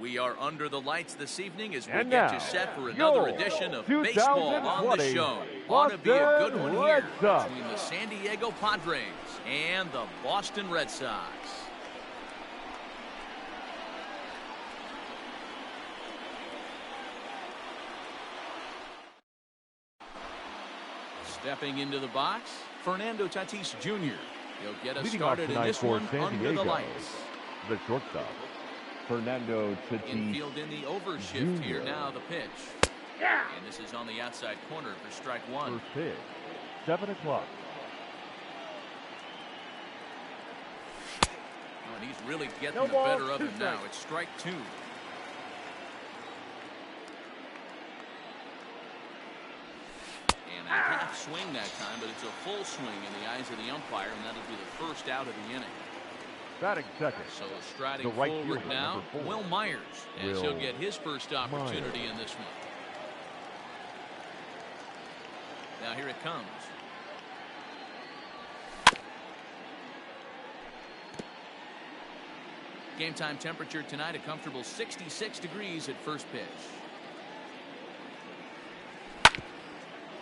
We are under the lights this evening as we And get now, you set for another edition of baseball on the show. Ought to be a good one here between the San Diego Padres and the Boston Red Sox. Stepping into the box, Fernando Tatis Jr. He'll get us started in this one under the lights. The shortstop, Fernando Tatis Infield in the overshift Jr. here now, the pitch. And this is on the outside corner for strike one. First pitch, 7 o'clock. Oh, and he's really getting the better of him now. It's strike two. And a half swing that time, but it's a full swing in the eyes of the umpire, and that'll be the first out of the inning. Batting second. So striding forward now, Will Myers, as he'll get his first opportunity in this one. Now here it comes. Game time temperature tonight, a comfortable 66 degrees at first pitch.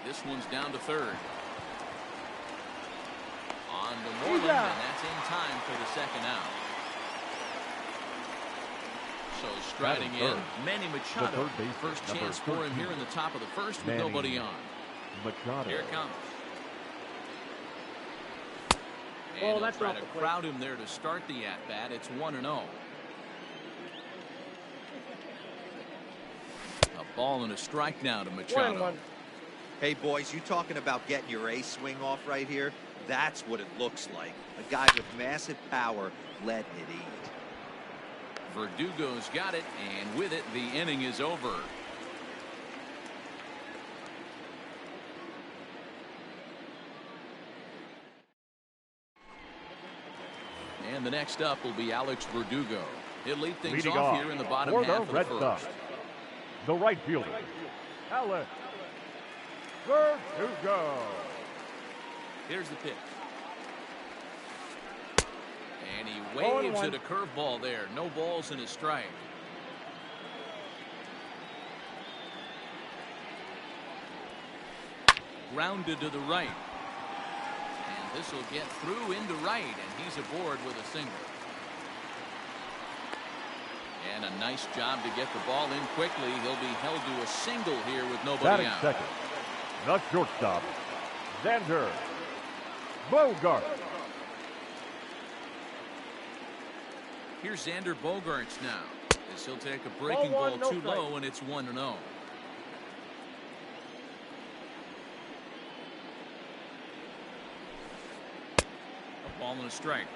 This one's down to third. On to Moreland, and that's in time for the second out. So striding in, Manny Machado. First chance for him here in the top of the first with nobody on. Machado. Here it comes. And he'll try to crowd him there to start the at-bat. It's 1-0. A ball and a strike now to Machado. Hey, boys, you talking about getting your ace swing off right here? That's what it looks like. A guy with massive power letting it eat. Verdugo's got it, and with it, the inning is over. And the next up will be Alex Verdugo. He'll lead things off here in the bottom half of the first. The right fielder, Alex Verdugo. Here's the pitch. And he waves at a curveball there. No balls and a strike. Grounded to the right. And this will get through into right, and he's aboard with a single. And a nice job to get the ball in quickly. He'll be held to a single here with nobody out. Second, the shortstop, Xander Bogaerts. Here's Xander Bogaerts now, as he'll take a breaking ball too low, and it's 1-0. A ball and a strike.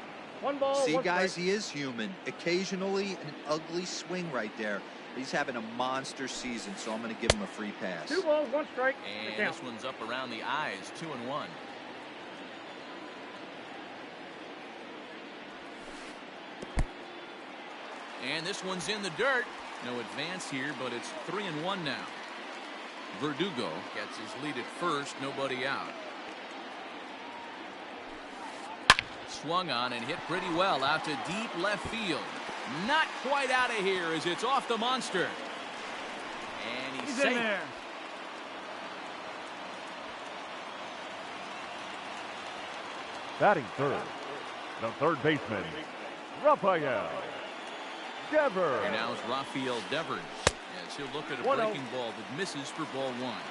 See, guys, he is human. Occasionally, an ugly swing right there. He's having a monster season, so I'm going to give him a free pass. 2 balls, 1 strike. And this one's up around the eyes, 2-1. And this one's in the dirt. No advance here, but it's 3-1 now. Verdugo gets his lead at first, nobody out. Swung on and hit pretty well out to deep left field. Not quite out of here as it's off the monster. And he's safe. In there. Batting third, the third baseman, Rafael Devers. Here now is Rafael Devers as he'll look at a breaking ball that misses for ball one.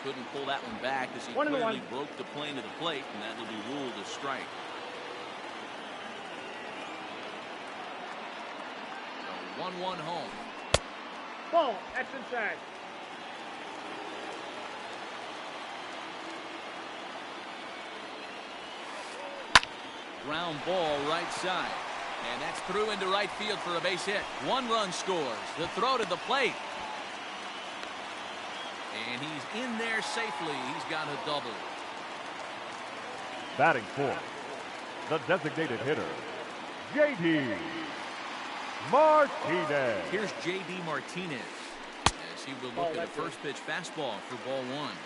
Couldn't pull that one back as he clearly broke the plane to the plate, and that will be ruled a strike. So 1-1 home. Ball, that's inside. Ground ball right side, and that's through into right field for a base hit. 1 run scores. The throw to the plate. And he's in there safely. He's got a double. Batting fourth, the designated hitter, J.D. Martinez. Here's J.D. Martinez as he will look at a first pitch fastball for ball one.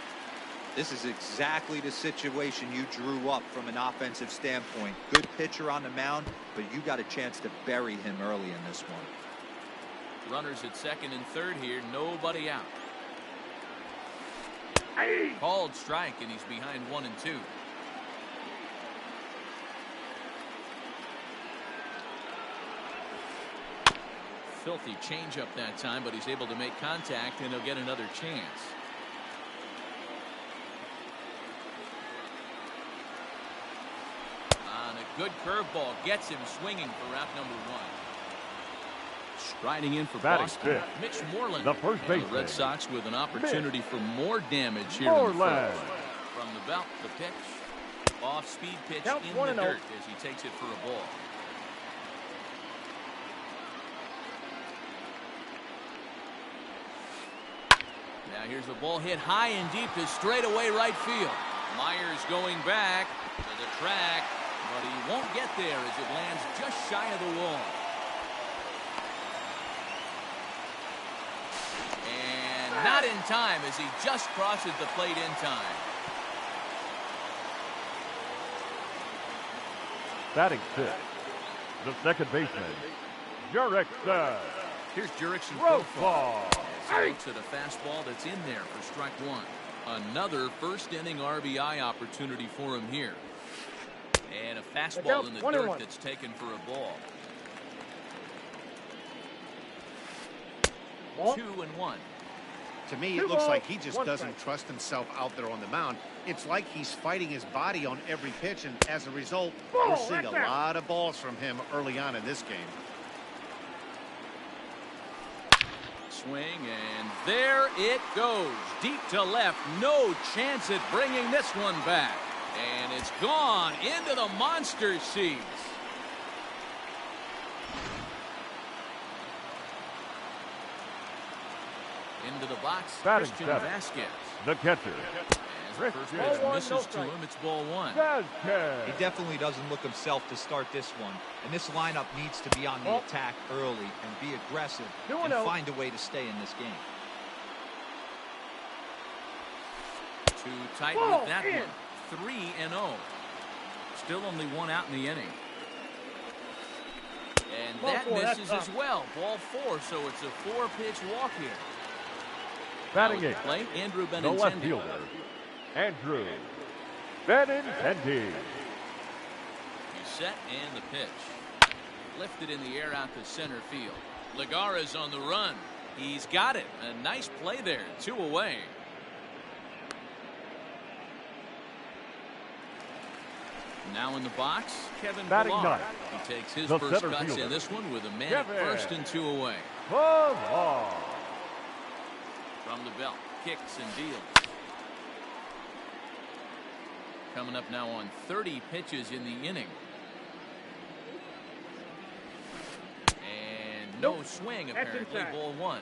This is exactly the situation you drew up from an offensive standpoint. Good pitcher on the mound, but you got a chance to bury him early in this one. Runners at second and third here, nobody out. Hey. Called strike, and he's behind 1-2. Filthy changeup that time, but he's able to make contact, and he'll get another chance. On a good curveball, gets him swinging for route number 1. Striding in for Batting Boston, fifth, Mitch Moreland. the first And the baseman. Red Sox with an opportunity for more damage here in the Moreland. first. From the belt, the pitch. Off-speed pitch Count in 1-0. the dirt as he takes it for a ball. Now here's a ball hit high and deep to straightaway right field. Myers going back to the track, but he won't get there as it lands just shy of the wall. And not in time as he just crosses the plate in time. Batting fifth, the second baseman, Jurickson. Here's Jurickson Road profile. ball. As he looks at a fastball that's in there for strike 1. Another first inning RBI opportunity for him here. And a fastball in the dirt that's taken for a ball. Ball. 2-1. To me, Two it looks balls, like he just one doesn't strike. trust himself out there on the mound. It's like he's fighting his body on every pitch, and as a result, Ball, we're seeing a that's out. lot of balls from him early on in this game. Swing, and there it goes. Deep to left. No chance at bringing this one back. And it's gone into the monster seats. Into the box, Batting Christian seventh, Vasquez. the catcher, As the first Ball pitch one, misses no to strike. him, it's ball 1. Vasquez. He definitely doesn't look himself to start this one. And this lineup needs to be on the Ball. attack early and be aggressive 2-0. and find a way to stay in this game. Too tight Ball with that in. one. 3-0. Still only 1 out in the inning. And Ball that 4, that's misses as tough. well. Ball 4, so it's a 4-pitch walk here. Batting Now at eighth, the plate, Andrew the left Benintendi. fielder, Andrew Benintendi. He's set and the pitch. Lifted in the air out to center field. Lagara's on the run. He's got it. A nice play there. 2 away. Now in the box, Kevin Batting Pillar. ninth, He takes his the first center cuts fielder, in this one with a man Kevin at first and 2 away. Pillar. From the belt, kicks and deals. Coming up now on 30 pitches in the inning. And no swing, That's apparently. inside. Ball 1.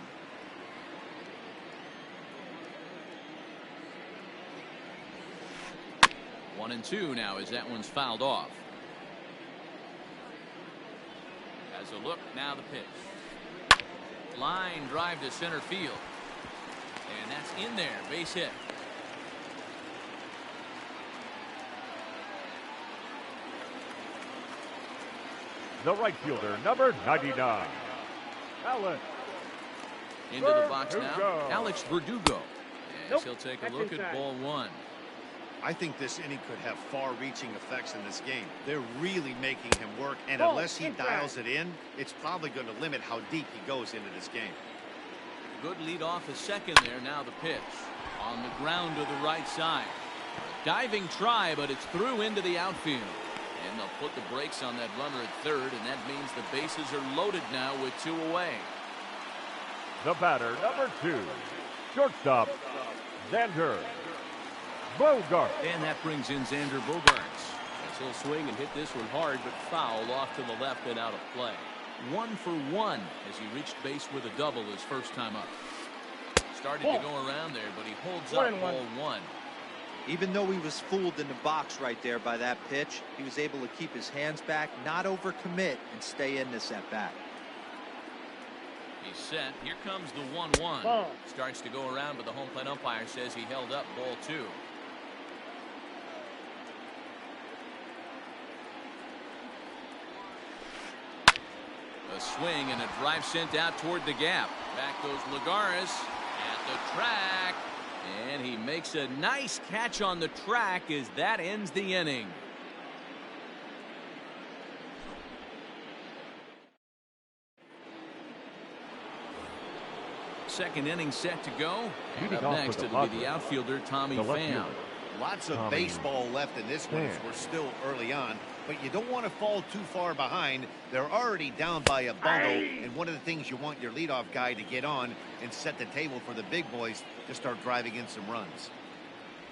One and 2 now as that one's fouled off. Has a look, now the pitch. Line drive to center field. And that's in there, base hit. The right fielder, number 99, Alex. Into the box now, Verdugo. Alex Verdugo. As Nope, he'll take a that's look at inside. ball 1. I think this inning could have far-reaching effects in this game. They're really making him work, and Ball, unless he inside. dials it in, it's probably going to limit how deep he goes into this game. Good lead off a second there. Now the pitch on the ground to the right side. Diving try, but it's through into the outfield. And they'll put the brakes on that runner at third, and that means the bases are loaded now with 2 away. The batter, number 2, shortstop, Xander Bogart. And that brings in Xander Bogaerts. As he'll swing and hit this one hard, but foul off to the left and out of play. 1 for 1 as he reached base with a double his first time up. Started to go around there, but he holds up 1-1. ball 1. Even though he was fooled in the box right there by that pitch, he was able to keep his hands back, not overcommit, and stay in this at bat. He's set. Here comes the 1-1. Ball. Starts to go around, but the home plate umpire says he held up ball 2. A swing and a drive sent out toward the gap. Back goes Lagares at the track. And he makes a nice catch on the track as that ends the inning. Second inning set to go. And up next, it'll be the outfielder, Tommy Pham. Lots of baseball left in this one as we're still early on, but you don't want to fall too far behind. They're already down by a bundle, and one of the things you want your leadoff guy to get on and set the table for the big boys to start driving in some runs.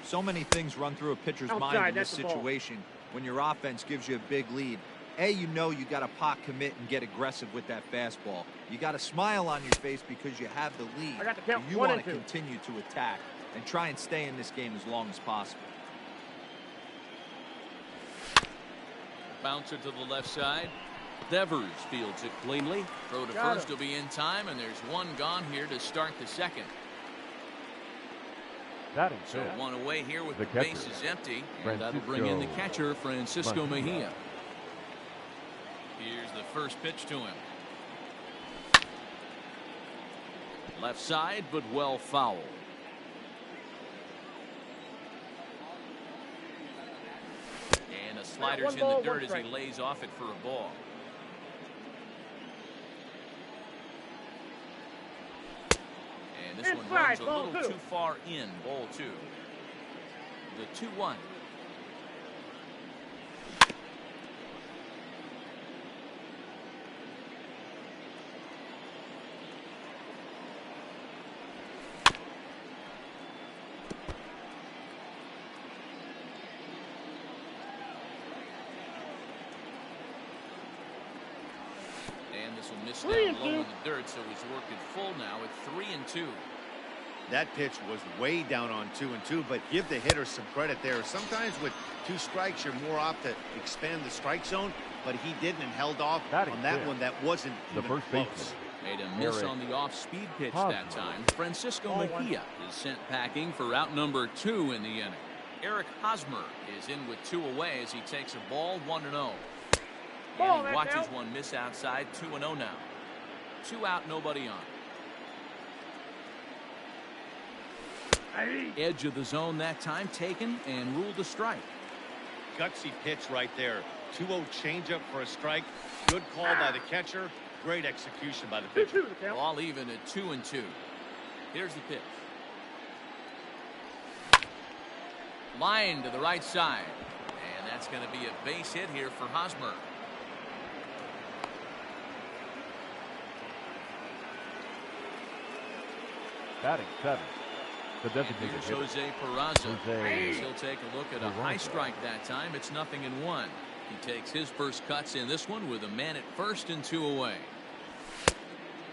So many things run through a pitcher's mind in this situation when your offense gives you a big lead. You know you got to pot commit and get aggressive with that fastball. You got a smile on your face because you have the lead. You want to continue to attack and try and stay in this game as long as possible. Bouncer to the left side. Devers fields it cleanly. Throw to first will be in time, and there's one gone here to start the second. So one away here with the bases empty, and that'll bring in the catcher, Francisco Mejia. Here's the first pitch to him. Left side, but well fouled. And a slider's in the dirt as he lays off it for a ball. And this one runs a little too far in. Ball 2. The 2-1. And this will miss down low in the dirt, so he's worked it full now at 3-2. That pitch was way down on 2-2, but give the hitter some credit there. Sometimes with 2 strikes, you're more apt to expand the strike zone, but he didn't and held off on that one. That wasn't the first close. Made a miss on the off-speed pitch that time. Francisco Mejia is sent packing for out number 2 in the inning. Eric Hosmer is in with 2 away as he takes a ball 1-0. And he watches one miss outside. 2-0 now. 2 out, nobody on. Edge of the zone that time taken and ruled a strike. Gutsy pitch right there. 2-0 changeup for a strike. Good call by the catcher. Great execution by the pitcher. All even at 2-2. Here's the pitch. Line to the right side. And that's going to be a base hit here for Hosmer. Batting 7. The designated hitter. Jose Peraza. He'll take a look at a high strike that time. It's 0-1. He takes his first cuts in this one with a man at first and 2 away.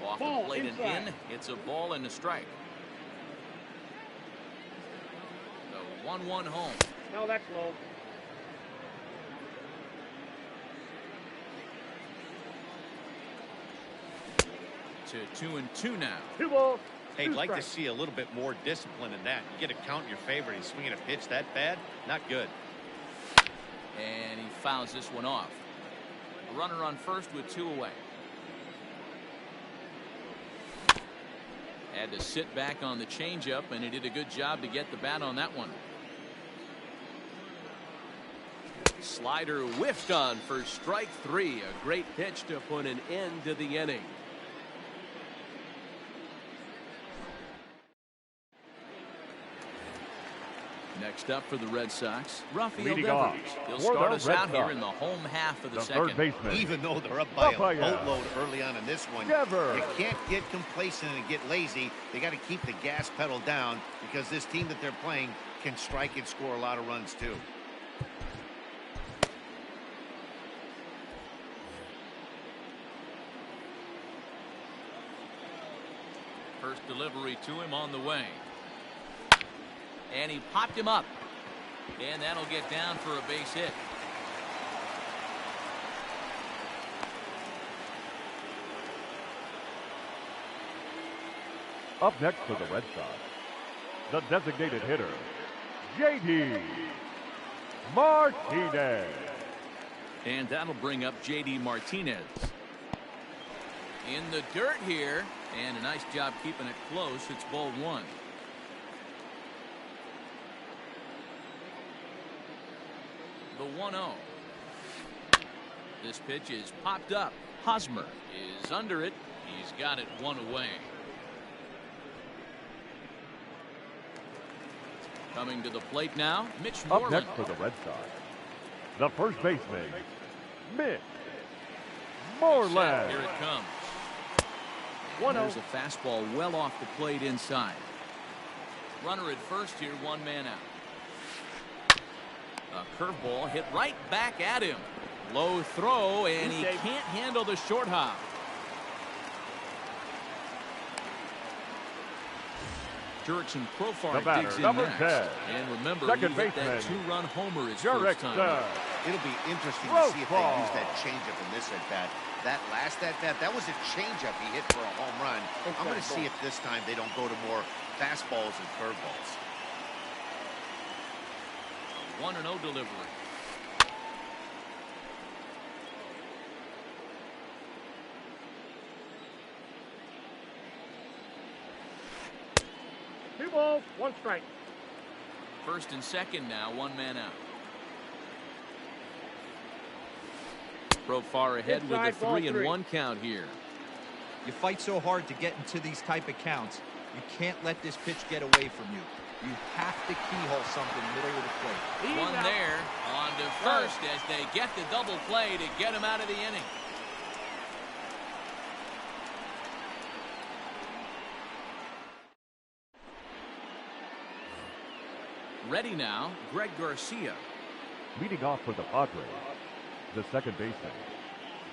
Off the plate and in. It's a ball and a strike. The 1-1 home. No, that's low. To 2-2 now. 2 balls. Hey, I'd like to see a little bit more discipline in that. You get a count in your favor and he's swinging a pitch that bad. Not good. And he fouls this one off. A runner on first with 2 away. Had to sit back on the changeup, and he did a good job to get the bat on that one. Slider whiffed on for strike 3. A great pitch to put an end to the inning. Next up for the Red Sox, Rafael Devers. He'll start us out here in the home half of the second. Even though they're up by a boatload early on in this one, you can't get complacent and get lazy. They got to keep the gas pedal down because this team that they're playing can strike and score a lot of runs too. First delivery to him on the way. And he popped him up. And that'll get down for a base hit. Up next for the Red Sox, the designated hitter, J.D. Martinez. And that'll bring up J.D. Martinez. In the dirt here, and a nice job keeping it close. It's ball one. The 1-0. This pitch is popped up. Hosmer is under it. He's got it one away. Coming to the plate now, Mitch Up Moreland. next for the Red Sox, the first baseman, Mitch Moreland. Here it comes. 1-0. There's a fastball well off the plate inside. Runner at first here, one man out. A curveball hit right back at him. Low throw, and he can't handle the short hop. Jurickson Profar digs in next. 10. And remember, he hit that two-run homer his first time. It'll be interesting to see if they use that changeup in this at-bat. That last at-bat, that was a changeup he hit for a home run. I'm going to see if this time they don't go to more fastballs and curveballs. 1-0 delivery. Two balls, one strike. First and second now, one man out. Profar ahead with a 3-1 count here. You fight so hard to get into these type of counts. You can't let this pitch get away from you. You have to keyhole something middle of the plate. One there on to first as they get the double play to get him out of the inning. Ready now, Greg Garcia. Leading off for the Padres, the second baseman,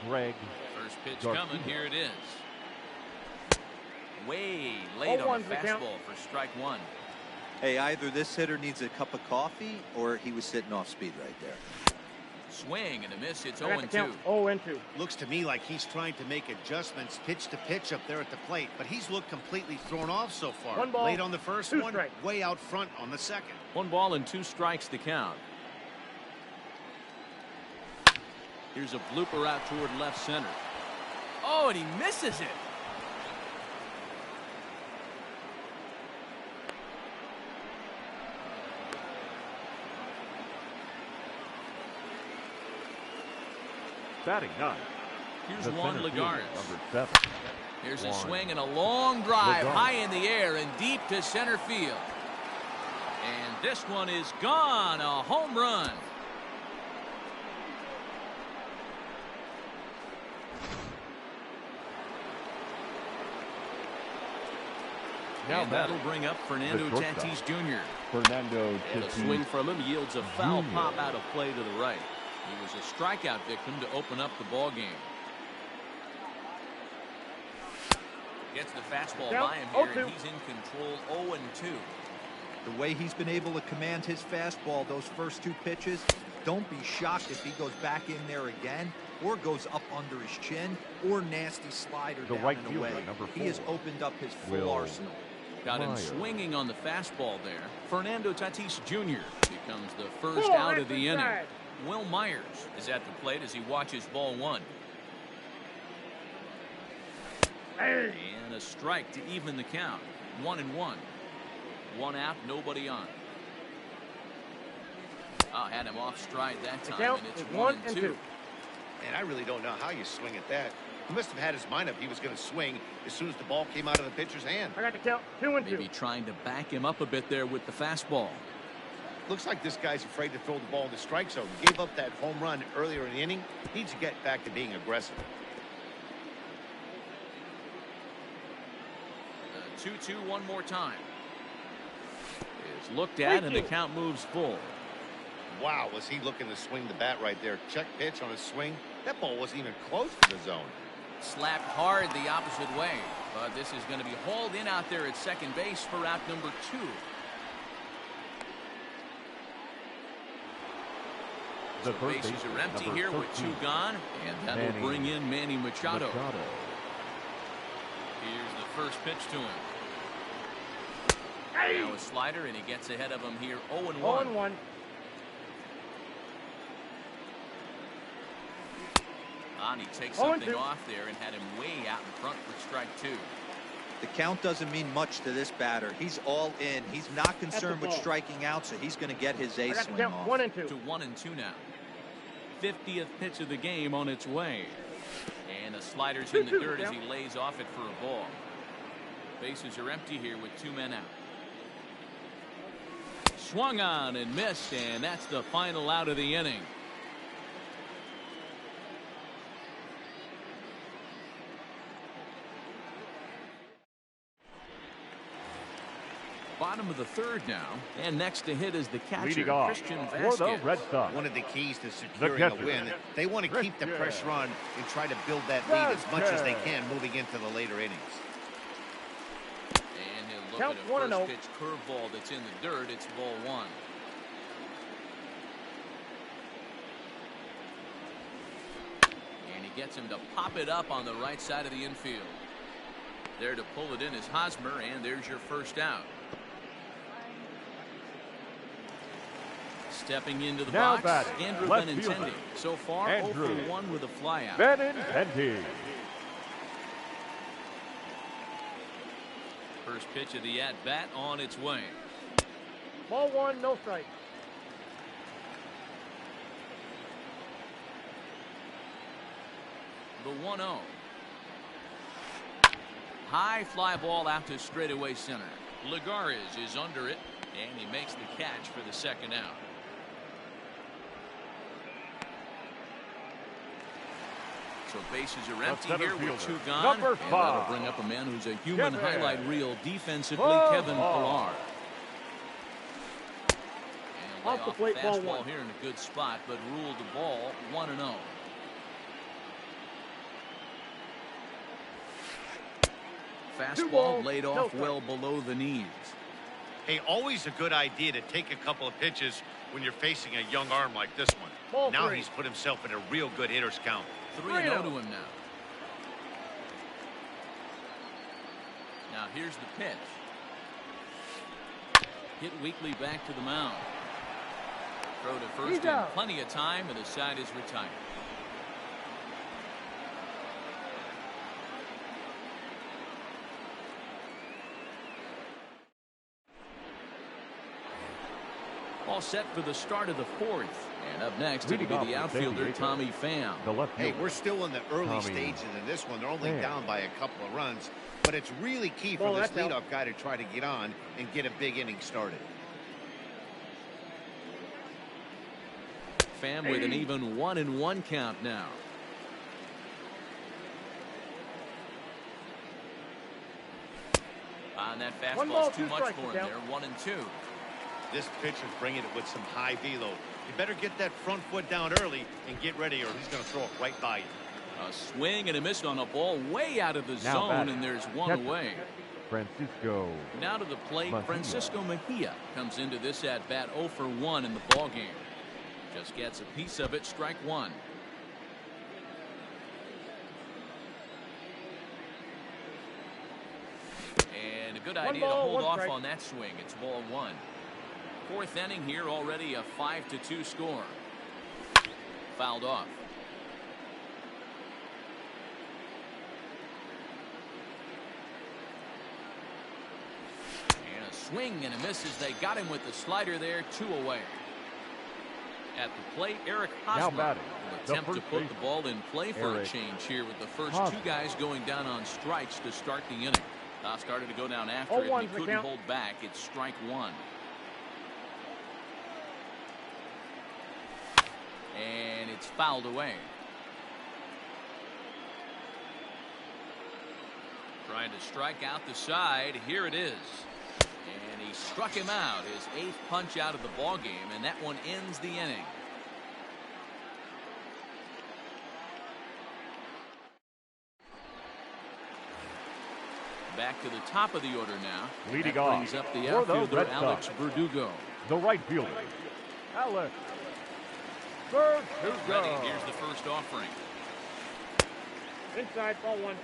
Greg First pitch Garcia. coming, here it is. Way late on the fastball for strike one. Hey, either this hitter needs a cup of coffee or he was sitting off speed right there. Swing and a miss. It's 0-2. 0-2. Looks to me like he's trying to make adjustments pitch to pitch up there at the plate, but he's looked completely thrown off so far. One ball, late on the first two one, strikes. way out front on the second. 1 ball and 2 strikes to count. Here's a blooper out toward left center. Oh, and he misses it. batting ninth. Here's the Juan center fielder, Lagares. number 7. Here's a Juan swing and a long drive Lagares. high in the air and deep to center field. And this one is gone. A home run. Now and that'll bring up Fernando Tatis Jr. Fernando And a swing from him yields a foul pop out of play to the right. He was a strikeout victim to open up the ball game. Gets the fastball by him here, and he's in control. 0-2. The way he's been able to command his fastball those first 2 pitches, don't be shocked if he goes back in there again or goes up under his chin or nasty slider The down right and fielder, away. number 4. He has opened up his full Will arsenal. Got him Myers. swinging on the fastball there. Fernando Tatis Jr. becomes the first out of the inning. Will Myers is at the plate as he watches ball 1. And a strike to even the count. 1-1. 1 out, nobody on. Oh, had him off stride that time, and it's 1-2. And I really don't know how you swing at that. He must have had his mind up he was going to swing as soon as the ball came out of the pitcher's hand. I got the count. 2-2. Maybe trying to back him up a bit there with the fastball. Looks like this guy's afraid to throw the ball in the strike zone. Gave up that home run earlier in the inning. Needs to get back to being aggressive. 2-2 one more time. Is looked at, and the count moves full. Wow, was he looking to swing the bat right there. Check pitch on his swing. That ball wasn't even close to the zone. Slapped hard the opposite way. But this is going to be hauled in out there at second base for out number 2. The So third bases baseman, are empty number here with 13. 2 gone. And that will Manny bring in Manny Machado. Machado. Here's the first pitch to him. Now a slider, and he gets ahead of him here. 0-1. 0-1. And he takes 0-2. something off there and had him way out in front for strike 2. The count doesn't mean much to this batter. He's all in. He's not concerned with ball. striking out, so he's going to get his I A got the swing count. off. 1-2. To 1-2 now. 50th pitch of the game on its way. And the slider's in the 2-2, dirt as yeah. he lays off it for a ball. Bases are empty here with 2 men out. Swung on and missed, and that's the final out of the inning. Bottom of the 3rd now, and next to hit is the catcher, Leading off Christian for the Vasquez. Red Sox. One of the keys to securing The a catcher, win, they want to keep the pressure on and try to build that lead as much as they can moving into the later innings. And he'll look Count at a 1-0. first pitch curveball that's in the dirt. It's ball 1. And he gets him to pop it up on the right side of the infield. There to pull it in is Hosmer, and there's your first out. Stepping into the Now box, batting, Andrew left Benintendi. fielder, So far, Andrew 0 for 1 with a flyout. Benintendi. First pitch of the at-bat on its way. Ball 1, no strike. The 1-0. High fly ball out to straightaway center. Lagares is under it, and he makes the catch for the second out. So bases are empty center here with fielder, 2 gone. number And that'll 5. bring up a man who's a human Kevin highlight reel defensively, Pillar. Kevin Pillar. And Off the plate, ball fastball 1. here in a good spot, but ruled the ball 1-0. Fastball balls, laid no off strike. well below the knees. Hey, always a good idea to take a couple of pitches when you're facing a young arm like this one. Ball Now 3. he's put himself in a real good hitter's count. 3-0 to him now. Now here's the pitch. Hit weakly back to the mound. Throw to first He's in out. plenty of time, and the side is retired. All set for the start of the 4th. And up next, it'll Leading be off the with outfielder, David Tommy Pham. The left Hey, fielder. we're still in the early Tommy stages in this one. They're only Pham. down by a couple of runs, but it's really key for Ball, this that's out. leadoff guy to try to get on and get a big inning started. Pham with an even 1-1 count now. On that One ball, fastball's too two much strikes, for him Miguel. there. 1-2. This pitcher's bringing it with some high velo. You better get that front foot down early and get ready, or he's going to throw it right by you. A swing and a miss on a ball way out of the Now zone, batting, and there's one catcher, away. Francisco. Now to the plate, Mejia. Francisco Mejia comes into this at bat 0 for 1 in the ball game. Just gets a piece of it, strike 1. And a good idea to ball, hold one off strike. on that swing. It's ball 1. 4th inning here, already a 5-2 score. Fouled off. And a swing and a miss as they got him with the slider there, 2 away. At the plate, Eric Now Hosmer batting, will the attempt to first put the baseman, ball in play for a Eric change here with the first Hosmer. 2 guys going down on strikes to start the inning. Started to go down after it, 0-1 and he the couldn't count. hold back. It's strike 1. And it's fouled away. Trying to strike out the side. Here it is. And he struck him out. His 8th punch out of the ball game, and that one ends the inning. Back to the top of the order now. Leading that off brings up the for the outfielder Red Alex Sox. Verdugo. The right fielder, Alex Verdugo. Ready. Here's the first offering. Inside, ball 1.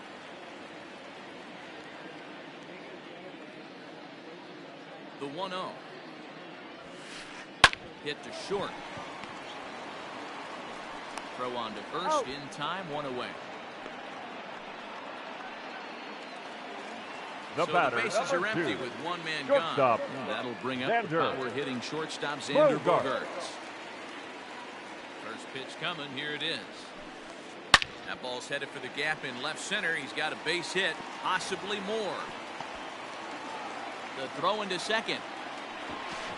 The 1-0. Hit to short. throw on to first in time, 1 away. The so batter, the bases are empty 2. with 1 man Shortstop. gone. That'll bring up Xander. the power-hitting shortstop, Xander Bogaerts. Bogaerts. First pitch coming. Here it is. That ball's headed for the gap in left center. He's got a base hit, possibly more. The throw into second.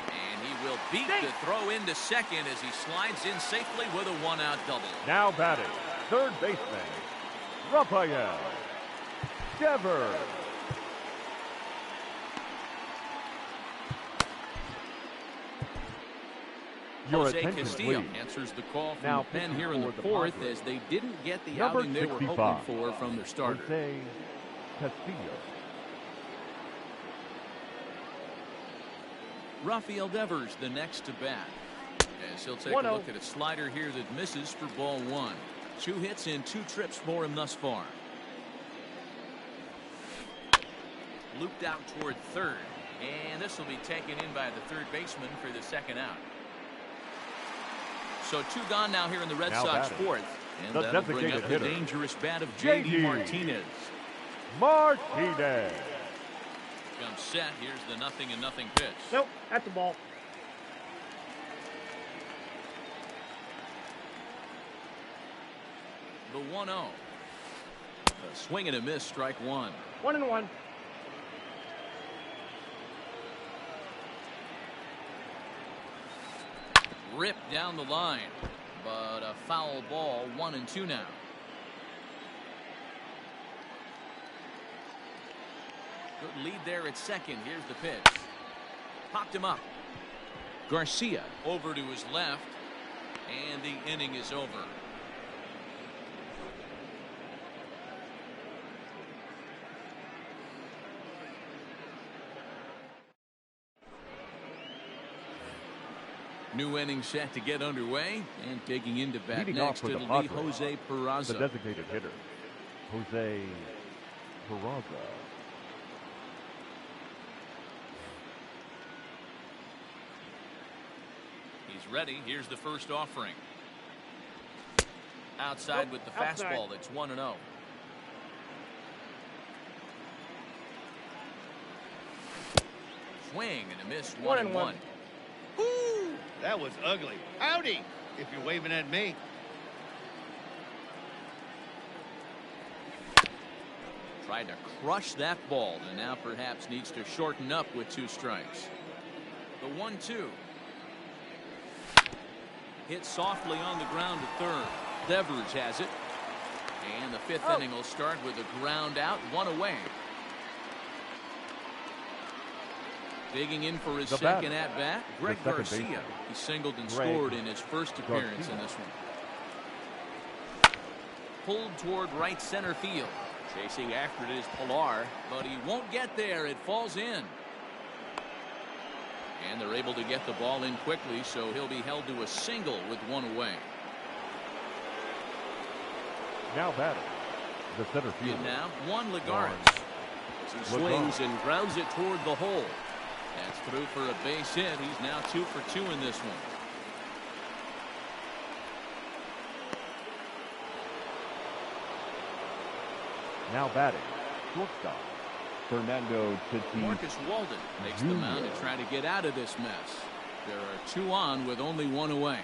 And he will beat the throw into second as he slides in safely with a 1-out double. Now batting, third baseman, Rafael Devers. Your Jose attention, Castillo please. answers the call from Now the pen here in the for the fourth Padres. as they didn't get the Number outing they were 65, hoping for from their starter. Jose Castillo. Rafael Devers, the next to bat. As he'll take a look at a slider here that misses for ball 1. 2 hits in 2 trips for him thus far. Looped out toward third. And this will be taken in by the third baseman for the second out. So 2 gone now here in the Red Now Sox batting, fourth. And the that'll bring up the hitter, dangerous bat of J.D. Martinez. Martinez. Comes set. Here's the 0-0 pitch. Nope, that's the ball. The 1-0. A swing and a miss, strike 1. 1-1. Ripped down the line, but a foul ball. 1-2 now. Good lead there at second. Here's the pitch. Popped him up. Garcia over to his left, and the inning is over. New inning set to get underway, and taking into bat Leading next, off for the it'll be Padres, Jose Peraza. the designated hitter, Jose Peraza. He's ready. Here's the first offering. Outside with the outside. fastball. That's 1-0. Swing and a miss. 1-1. Woo! That was ugly. Howdy, if you're waving at me. Tried to crush that ball, and now perhaps needs to shorten up with 2 strikes. The 1-2. Hit softly on the ground to third. Devers has it. And the 5th inning will start with a ground out, 1 away. Digging in for his The second batter, at-bat, Greg the second Garcia. baseman, He singled and Greg scored in his first appearance Garcia. in this one. Pulled toward right center field. Chasing after it is Pilar, but he won't get there. It falls in. And they're able to get the ball in quickly, so he'll be held to a single with 1 away. Now batting, the center fielder. In now, Juan Lagares. As he swings and grounds it toward the hole. That's through for a base hit. He's now 2 for 2 in this one. Now batting, shortstop, Fernando Tatis. Marcus Walden makes the mound to try to get out of this mess. There are 2 on with only 1 away.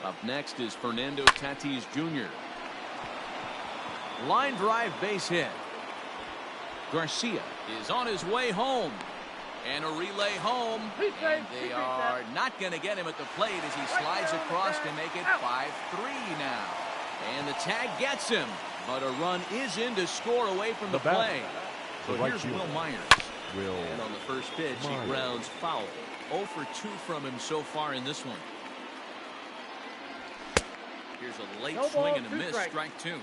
Up next is Fernando Tatis Jr. Line drive base hit. Garcia is on his way home. And a relay home. And they are not going to get him at the plate as he slides across to make it 5-3 now. And the tag gets him. But a run is in to score away from the play. So here's Will Myers. And on the first pitch, he grounds foul. 0 for 2 from him so far in this one. Here's a late swing and a miss, strike 2.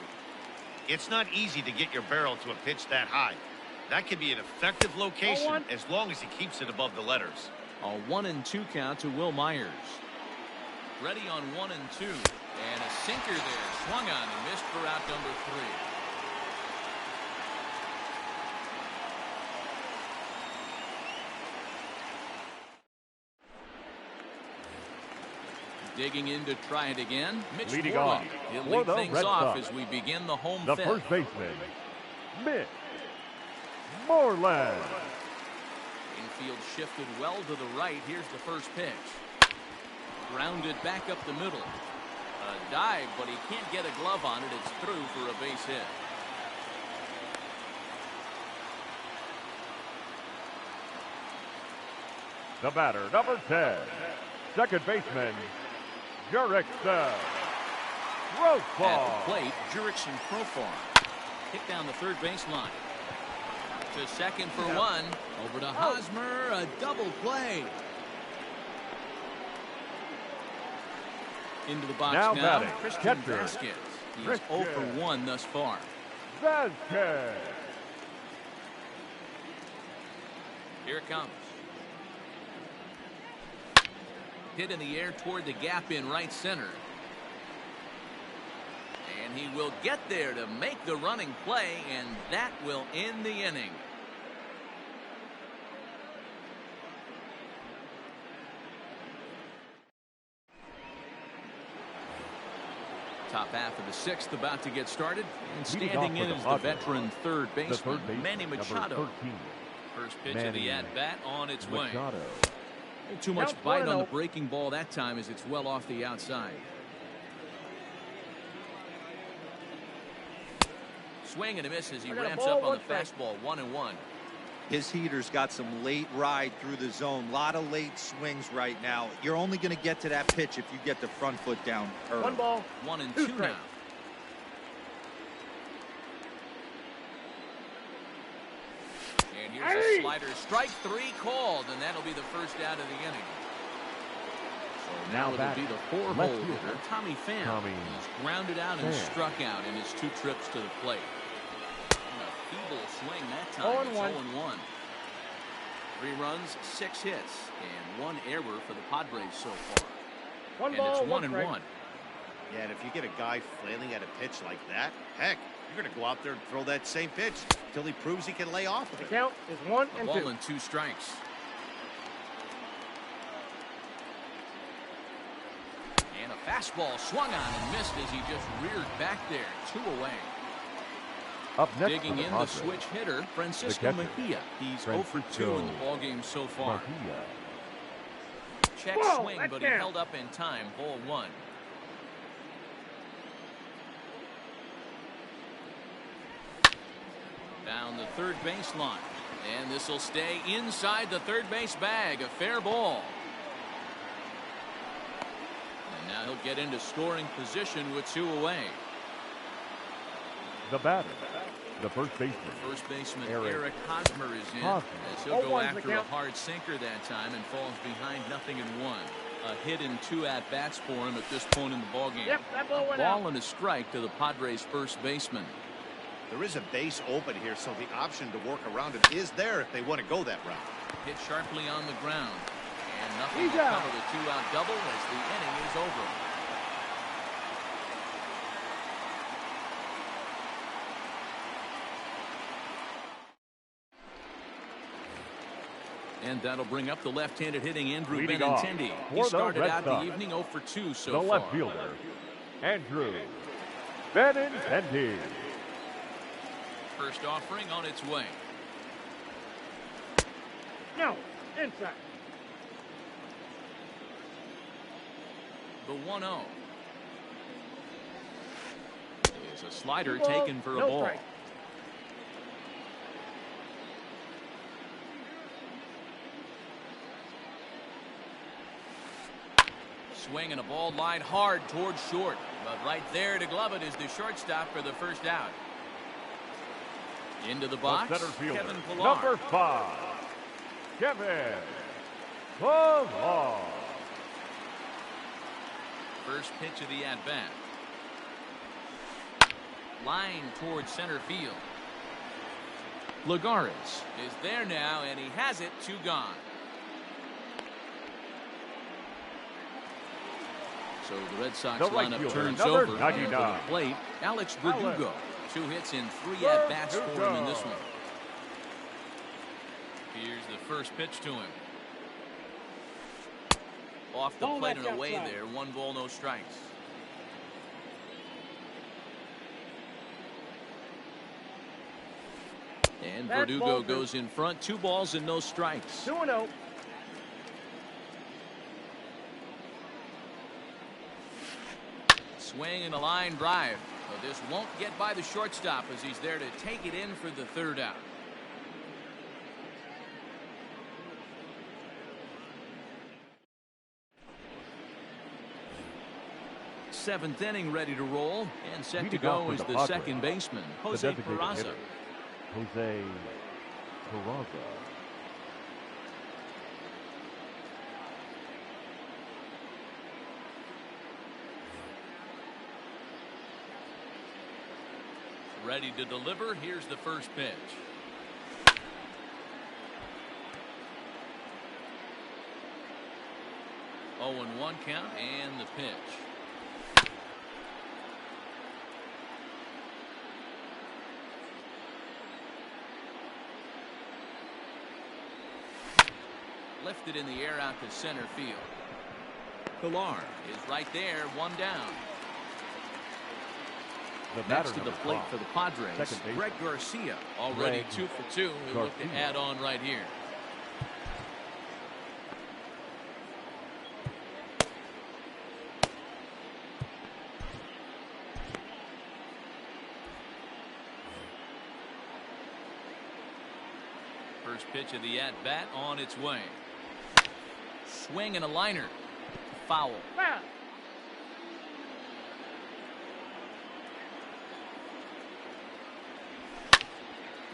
It's not easy to get your barrel to a pitch that high. That could be an effective location as long as he keeps it above the letters. A 1-2 count to Will Myers. Ready on 1-2. And a sinker there. Swung on and missed for out number 3. Digging in to try it again. Mitch Leading Moreland. off He'll for lead the things Red off Sox, as we begin the home the fifth. first baseman, Mitch Moreland. Infield shifted well to the right. Here's the first pitch. Grounded back up the middle. A dive, but he can't get a glove on it. It's through for a base hit. The batter, number 10, second baseman, Jurickson At Profar. the plate, Jurickson Profar. Kick down the third baseline. To second for one. Over to Hosmer. A double play. Into the box Now now. batting, Christian catcher, Vasquez. He's Christian 0 for 1 thus far. Vasquez. Here it comes. Hit in the air toward the gap in right center. And he will get there to make the running play, and that will end the inning. Top half of the sixth about to get started. And standing in is the veteran third baseman, Manny Machado. First pitch of the at-bat on its way. Too much bite on the breaking ball that time as it's well off the outside. Swing and a miss as he ramps up on the fastball. 1-1. His heater's got some late ride through the zone. A lot of late swings right now. You're only going to get to that pitch if you get the front foot down early. 1 ball. 1-2 now. And here's a slider. Strike 3 called, and that'll be the first out of the inning. So now it'll be the 4-hole hitter, Tommy Pham. He's grounded out and struck out in his 2 trips to the plate. And a feeble swing that time. It's 0-1. 3 runs, 6 hits, and 1 error for the Padres so far. One and ball, it's 1-1. Yeah, and if you get a guy flailing at a pitch like that, heck, you're going to go out there and throw that same pitch until he proves he can lay off of The it. count is 1 and 2. Ball and 2 strikes. And a fastball swung on and missed as he just reared back there. 2 away. Up next Digging in the switch hitter, Francisco Mejia. He's 0 for 2 in the ballgame so far. Check swing, but he held up in time. Ball 1. Down the third baseline. And this will stay inside the third base bag. A fair ball. And now he'll get into scoring position with 2 away. The batter, the first baseman. First baseman Eric Hosmer is in. As he'll go after a hard sinker that time and falls behind 0-1. A hit and 2 at-bats for him at this point in the ballgame. Yep, that ball went out. out. Ball and a strike to the Padres' first baseman. There is a base open here, so the option to work around it is there if they want to go that route. Hit sharply on the ground. And nothing to cover the 2-out double as the inning is over. And that'll bring up the left-handed hitting Andrew Benintendi. He started out the evening 0 for 2 so far. The left fielder, Andrew Benintendi. First offering on its way. No, inside. The 1-0. Is a slider taken for a ball. Strike. Swing and a ball line hard towards short. But right there to glove it is the shortstop for the first out. Into the box, The center fielder, Kevin Pillar. number 5, Kevin Pillar. First pitch of the at-bat. Line towards center field. Lagares is there now, and he has it. 2 gone. So the Red Sox lineup turns over. For the plate, Alex Verdugo. 2 hits in 3 at-bats for him in this one. Here's the first pitch to him. Off the Ball plate that's and away outside. there. 1 ball, no strikes. And That's Verdugo ball goes in front. 2 balls and no strikes. 2-0. Swing and a line drive. But this won't get by the shortstop as he's there to take it in for the 3rd out. Seventh inning ready to roll, and set to Leading off go for is the the Padres, second baseman, the Jose designated Peraza. hitter, Jose Peraza. Ready to deliver. Here's the first pitch. Oh, 0-1 count, and the pitch. Lifted in the air out to center field. Pilar is right there, 1 down. The Next batter to the number plate 5, for the Padres, second baseman, Greg Garcia, already Greg 2 for 2. He'll look to Garcia. add on right here. First pitch of the at-bat on its way. Swing and a liner. Foul. Foul.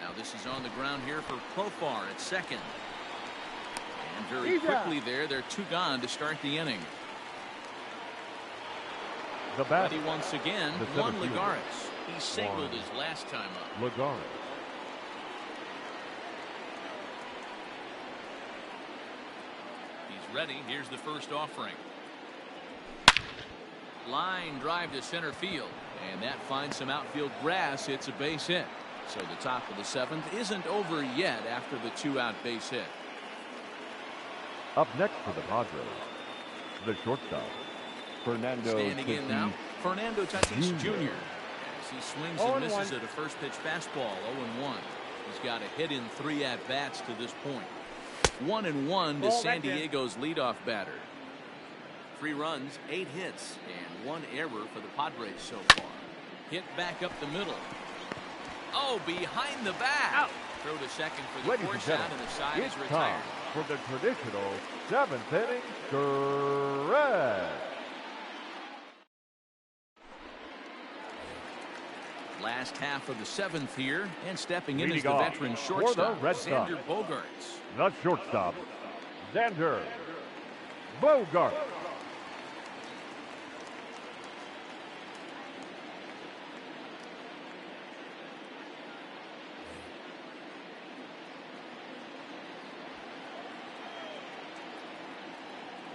Now this is on the ground here for Profar at second. And very He's out. quickly there, they're 2 gone to start the inning. the batter, Ready once again, the Juan seventh fielder, Lagares. He singled Juan his last time up. Lagares. He's ready. Here's the first offering. Line drive to center field. And that finds some outfield grass. It's a base hit. So the top of the 7th isn't over yet after the 2-out base hit. Up next for the Padres, the shortstop, Fernando Standing in now, Fernando Tatis Jr. Jr. As he swings 0-1. and misses at a first pitch fastball, 0-1. He's got a hit in 3 at-bats to this point. 1-1 to Ball San back in. Diego's leadoff batter. 3 runs, 8 hits, and 1 error for the Padres so far. Hit back up the middle. Oh, behind the back. Out. Throw to second for the Ladies and force out, gentlemen, and the side it's is retired. time for the traditional 7th inning stretch. Last half of the 7th here, and stepping in Leading is the off veteran for the shortstop, Red Sox, Xander Bogaerts. the shortstop, Xander Bogaerts.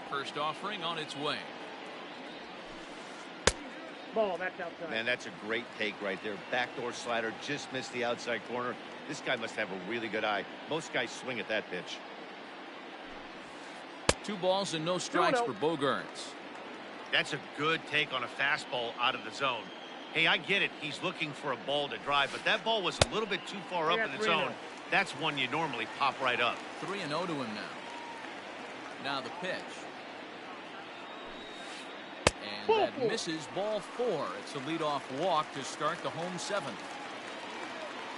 First offering on its way. Ball, that's outside. Man, that's a great take right there. Backdoor slider, just missed the outside corner. This guy must have a really good eye. Most guys swing at that pitch. 2 balls and no strikes 2-0. for Bogaerts. That's a good take on a fastball out of the zone. Hey, I get it. He's looking for a ball to drive, but that ball was a little bit too far up Yeah, in the 3-0. zone. That's one you normally pop right up. 3-0 to him now. Now the pitch. And Ball that 4. misses, ball 4. It's a leadoff walk to start the home 7th.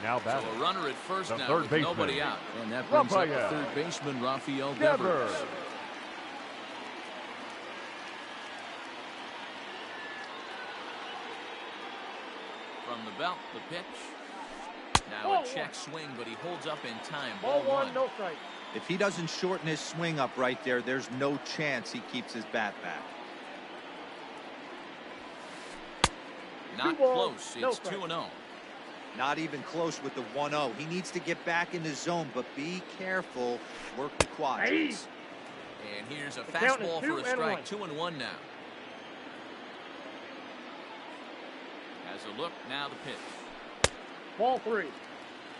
Now So batting, a runner at first the now third with baseman, nobody out. And that brings up the Rafael 3rd baseman, Rafael Devers. Devers. From the belt, the pitch. Now Ball a check 1. swing, but he holds up in time. Ball Ball 1, no strike. If he doesn't shorten his swing up right there, there's no chance he keeps his bat back. Not 2 balls, close. no It's strike. 2-0. Not even close with the 1-0. He needs to get back in the zone, but be careful. Work the quadrants. And here's a The count is fastball for 2 a and strike. 1. 2-1 now. Has a look. Now the pitch. Ball 3.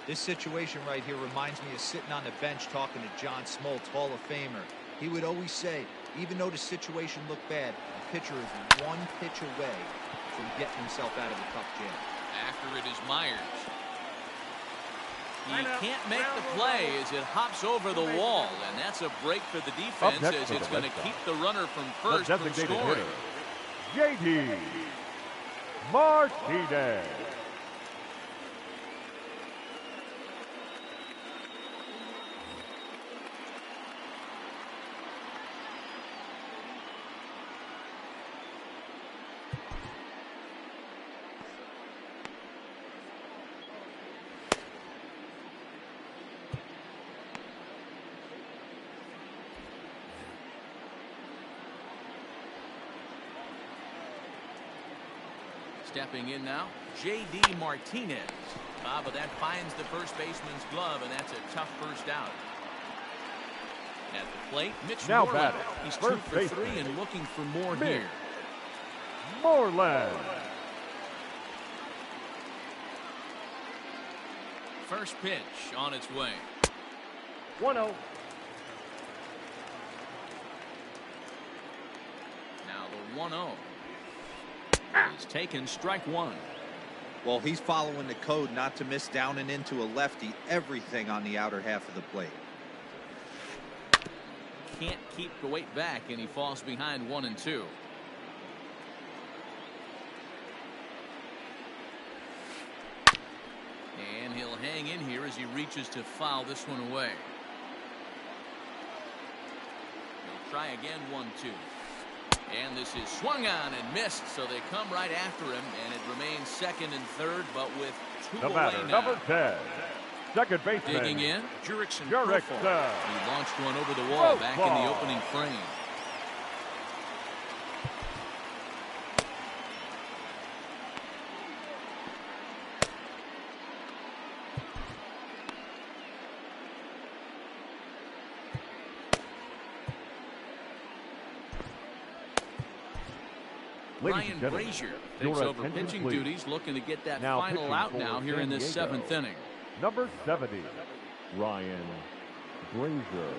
This situation right here reminds me of sitting on the bench talking to John Smoltz, Hall of Famer. He would always say, Even though the situation looked bad, the pitcher is one pitch away from getting himself out of a tough jam. After it is Myers. He can't make the play as it hops over the wall, and that's a break for the defense as it's going to keep the runner from first from scoring. J.D. Martinez. Stepping in now, J.D. Martinez. But that finds the first baseman's glove, and that's a tough first out. At the plate, Mitch Now Moreland. batting, He's 2 first for baseman. 3 and looking for more Mitch here. Moreland. First pitch on its way. 1-0. Now the 1-0 is taken, strike one. Well, he's following the code not to miss down and into a lefty, everything on the outer half of the plate. Can't keep the weight back, and he falls behind 1-2. And he'll hang in here as he reaches to foul this one away. He'll try again, 1-2. And this is swung on and missed, so they come right after him, and it remains second and third, but with 2 The away batter, now. number 10. Second baseman. Digging in, Jurickson. Jurickson. He launched one over the wall back in the opening frame. Ryan Brazier takes over pitching duties, looking to get that final out now here in this 7th inning. Number 70, Ryan Brazier.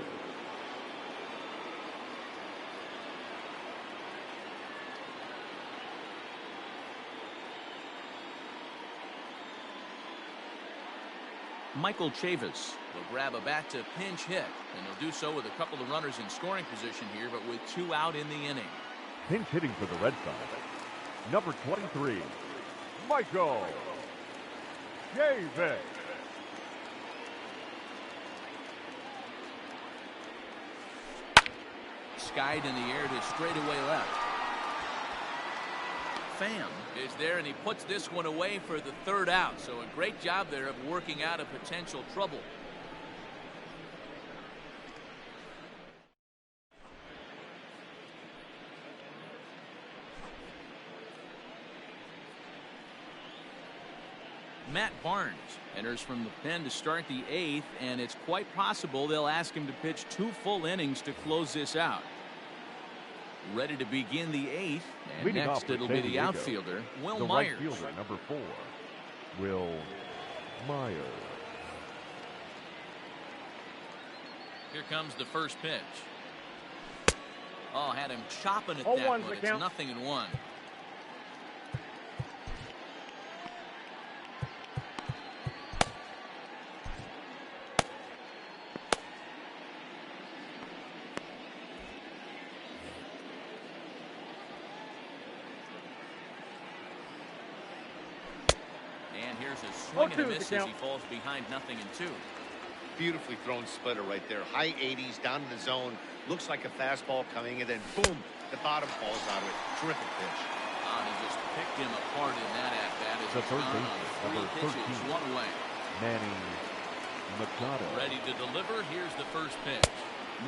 Michael Chavis will grab a bat to pinch hit, and he'll do so with a couple of runners in scoring position here, but with 2 out in the inning. Pinch hitting for the Red Sox. Number 23, Michael Chavis. Skied in the air to straightaway left. Pham is there, and he puts this one away for the 3rd out. So a great job there of working out a potential trouble. Matt Barnes enters from the pen to start the 8th, and it's quite possible they'll ask him to pitch 2 full innings to close this out. Ready to begin the 8th, and Leading next it'll be the outfielder, Will Myers. Right fielder, number 4, Will Myers. Here comes the first pitch. Oh, had him chopping at that 0-1's one. the It's count. 0-1. And here's a swing and a miss as he falls behind 0-2. Beautifully thrown splitter right there. High 80s, down in the zone. Looks like a fastball coming, and then boom, the bottom falls out of it. Terrific pitch. He just picked him apart in that at-bat as The he's third gone on baseman, 3 number pitches, 13. 1 away. Manny Machado. Ready to deliver. Here's the first pitch.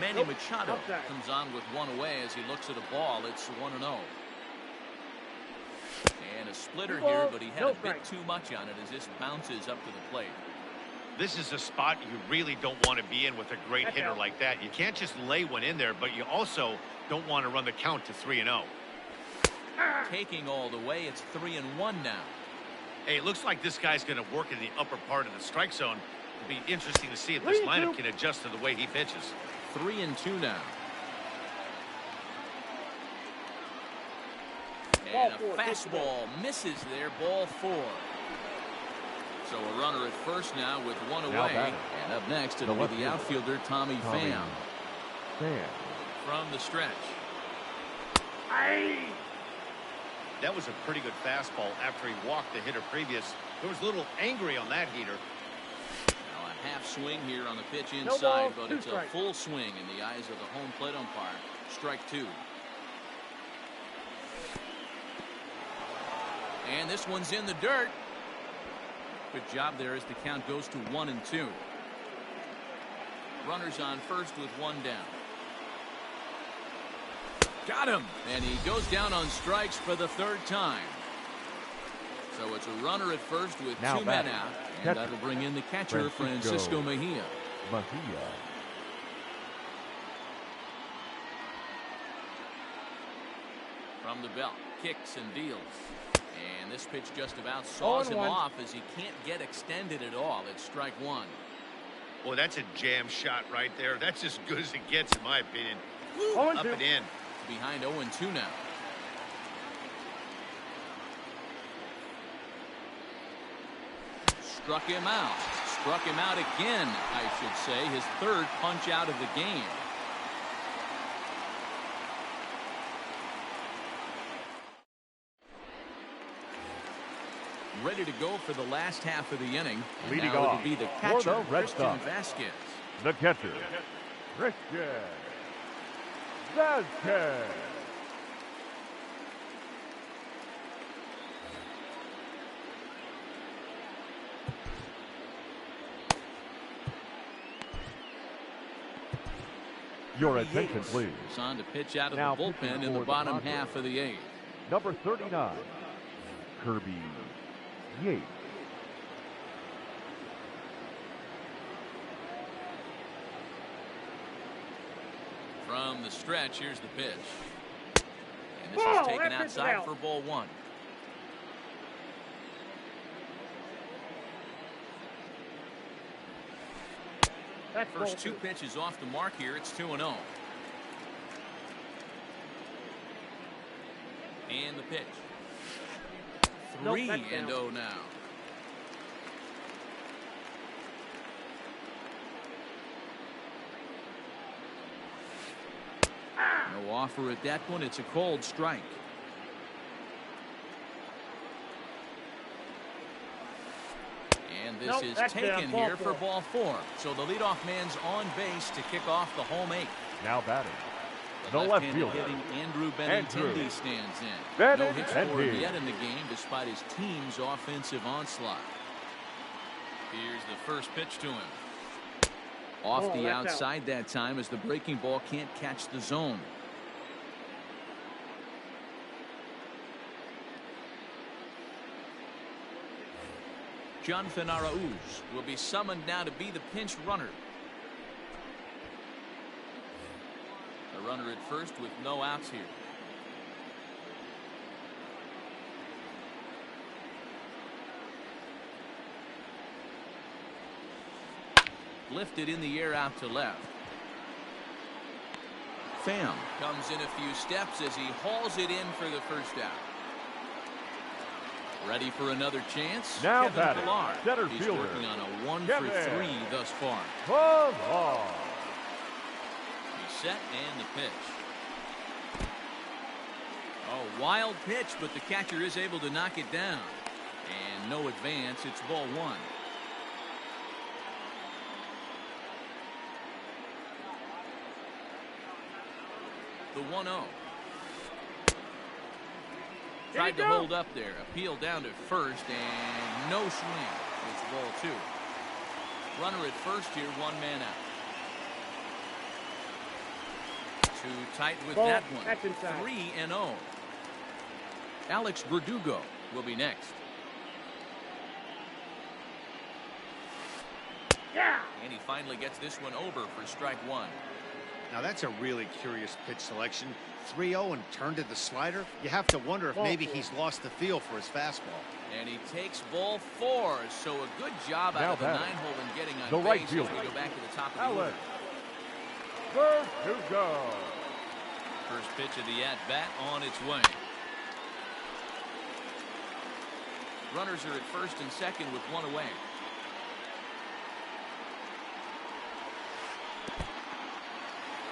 Manny Machado outside. comes on with 1 away as he looks at a ball. It's 1-0. And a splitter here, but he had a bit too much on it as this bounces up to the plate. This is a spot you really don't want to be in with a great hitter like that. You can't just lay one in there, but you also don't want to run the count to 3-0. Taking all the way, it's 3-1 now. Hey, it looks like this guy's going to work in the upper part of the strike zone. It'll be interesting to see if this lineup can adjust to the way he pitches. 3-2 now. And a fastball misses there, ball 4. So a runner at first now with one away. And up next, it'll be the outfielder, Tommy Pham. From the stretch. That was a pretty good fastball after he walked the hitter previous. There was a little angry on that heater. Now a half swing here on the pitch inside, but it's a full swing in the eyes of the home plate umpire. Strike 2. And this one's in the dirt. Good job there as the count goes to 1-2. Runners on first with one down. Got him. And he goes down on strikes for the 3rd time. So it's a runner at first with 2 men out. And that'll bring in the catcher, Francisco Mejia. From the belt, kicks and deals. And this pitch just about saws him off as he can't get extended at all. It's strike 1. Boy, that's a jam shot right there. That's as good as it gets, in my opinion. Woo, up and in. Behind 0-2 now. Struck him out. Struck him out again, I should say. His 3rd punch out of the game. Ready to go for the last half of the inning. Leading now off it'll be the catcher, for the Red Christian Sox. Vasquez. The catcher, Christian Vasquez. Your attention, please. He's on to pitch out of Now the bullpen in the bottom half of the 8th. Number 39, Kirby Yates. From the stretch, here's the pitch. And this is taken outside for ball 1. First 2 pitches off the mark here. It's 2-0. And the pitch. 3-0 now. No offer at that one. It's a cold strike. And this is taken here for ball 4. So the leadoff man's on base to kick off the home 8th. Now batting, The left left-handed fielder, hitting Andrew Benintendi stands in. Benintendi. No hits scored yet in the game despite his team's offensive onslaught. Here's the first pitch to him. Off the outside that time as the breaking ball can't catch the zone. Jonathan Arauz will be summoned now to be the pinch runner. A runner at first with no outs here. Lifted in the air out to left. Pham comes in a few steps as he hauls it in for the first out. Ready for another chance? Now Kevin batting, Pillar. center He's fielder, working on a 1 Kevin for 3 thus far. Pillar. He's set and the pitch. Oh, wild pitch, but the catcher is able to knock it down. And no advance. It's ball 1. The 1-0. Tried to hold up there. Appeal down to first and no swing. It's ball 2. Runner at first here, 1 man out. Too tight with that one. 3-0. Alex Verdugo will be next. Yeah. And he finally gets this one over for strike 1. Now that's a really curious pitch selection. 3-0 and turned to the slider. You have to wonder if maybe he's lost the feel for his fastball. And he takes ball 4. So a good job out of the 9-hole and getting on the right base fielder, as we go back to the top of the order. Verdugo. First pitch of the at-bat on its way. Runners are at first and second with one away.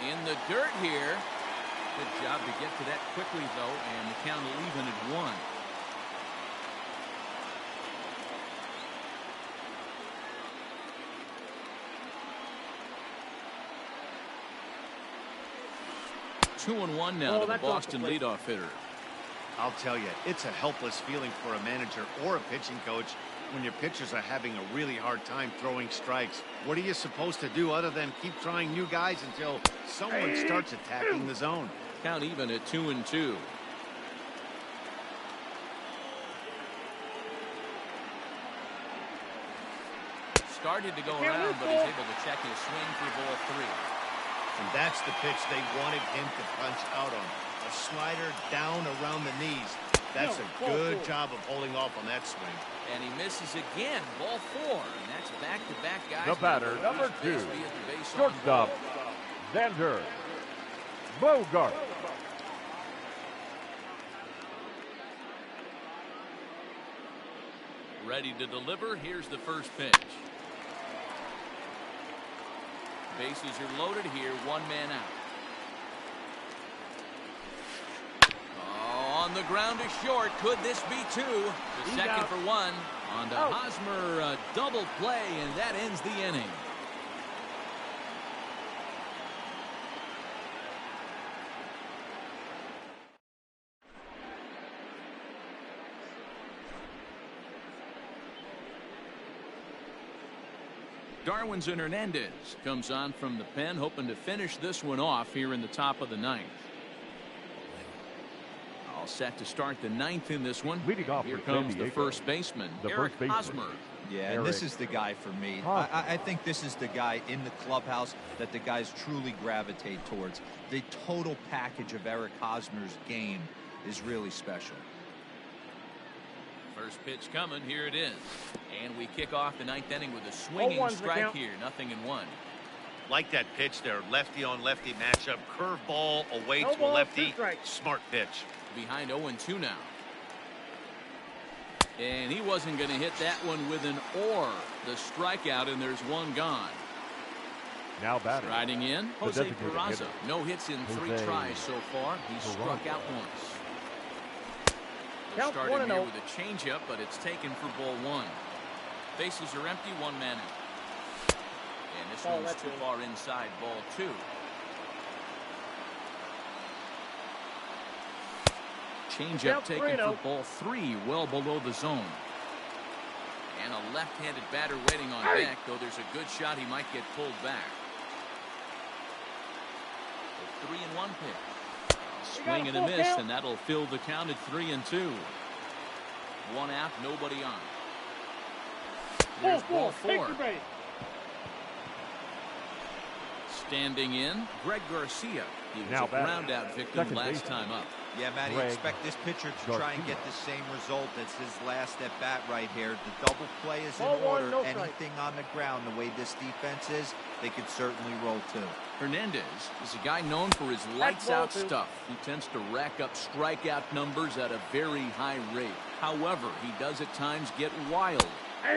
In the dirt here. Good job to get to that quickly, though, and the count will even at 1. Two and one now to the Boston leadoff hitter. I'll tell you, it's a helpless feeling for a manager or a pitching coach when your pitchers are having a really hard time throwing strikes. What are you supposed to do other than keep trying new guys until someone starts attacking the zone? Count even at 2 and 2. Started to go around, but he's able to check his swing for ball 3. And that's the pitch they wanted him to punch out on. A slider down around the knees. That's a good job of holding off on that swing. And he misses again. Ball 4. And that's back-to-back guys. The batter, number 2. Shortstop, Xander Bogart. Ready to deliver. Here's the first pitch. Bases are loaded here. One man out. Oh, on the ground is short. Could this be 2? The second for 1. On to Hosmer, a double play, and that ends the inning. Darwinson Hernandez comes on from the pen, hoping to finish this one off here in the top of the 9th. All set to start the 9th in this one. Leading off here comes the first baseman, Eric Hosmer. Yeah, and this is the guy for me. I think this is the guy in the clubhouse that the guys truly gravitate towards. The total package of Eric Hosmer's game is really special. First pitch coming. Here it is. And we kick off the 9th inning with a swinging strike here. 0-1. Like that pitch there. Lefty on lefty matchup. Curveball away to a lefty. Smart pitch. Behind 0-2 now. And he wasn't going to hit that one with an or. The strikeout, and there's one gone. Now batting. Riding in, Jose Peraza. No hits in 3 tries so far. He struck out once. They're starting here with a changeup, but it's taken for ball 1. Bases are empty, one man out. And this one's too far inside, ball 2. Changeup taken for ball 3, well below the zone. And a left-handed batter waiting on deck, though there's a good shot he might get pulled back. A 3-1 pitch. Swing and a miss, and that'll fill the count at 3-2. One out, nobody on. There's ball 4. Standing in, Greg Garcia. He was a ground-out victim last time up. Yeah, Matty, expect this pitcher to try and get the same result as his last at-bat right here. The double play is in order. Anything on the ground, the way this defense is, they could certainly roll 2. Hernandez is a guy known for his lights-out stuff. He tends to rack up strikeout numbers at a very high rate. However, he does at times get wild.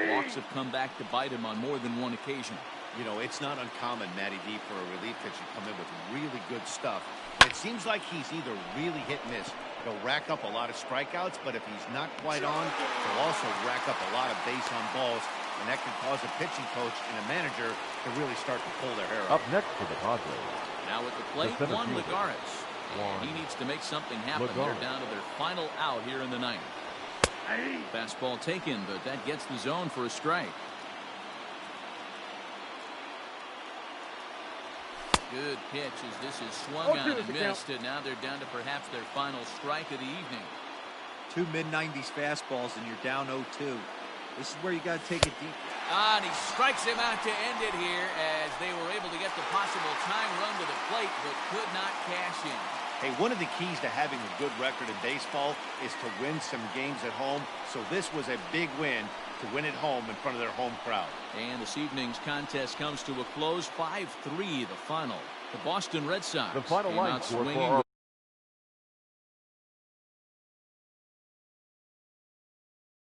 Walks have come back to bite him on more than one occasion. You know, it's not uncommon, Matty D, for a relief pitcher to come in with really good stuff. It seems like he's either really hit and miss. He'll rack up a lot of strikeouts, but if he's not quite on, he'll also rack up a lot of base on balls, and that can cause a pitching coach and a manager to really start to pull their hair out. Up next for the Padres. Now at the plate, Juan Lagares. He needs to make something happen. They're down to their final out here in the 9th. Fastball taken, but that gets the zone for a strike. Good pitch as this is swung on and missed, and now they're down to perhaps their final strike of the evening. 2 mid-90s fastballs, and you're down 0-2. This is where you got to take it deep. And he strikes him out to end it here as they were able to get the possible tying run to the plate, but could not cash in. Hey, one of the keys to having a good record in baseball is to win some games at home, so this was a big win to win at home in front of their home crowd. And this evening's contest comes to a close, 5-3 the final. The Boston Red Sox the final line swinging.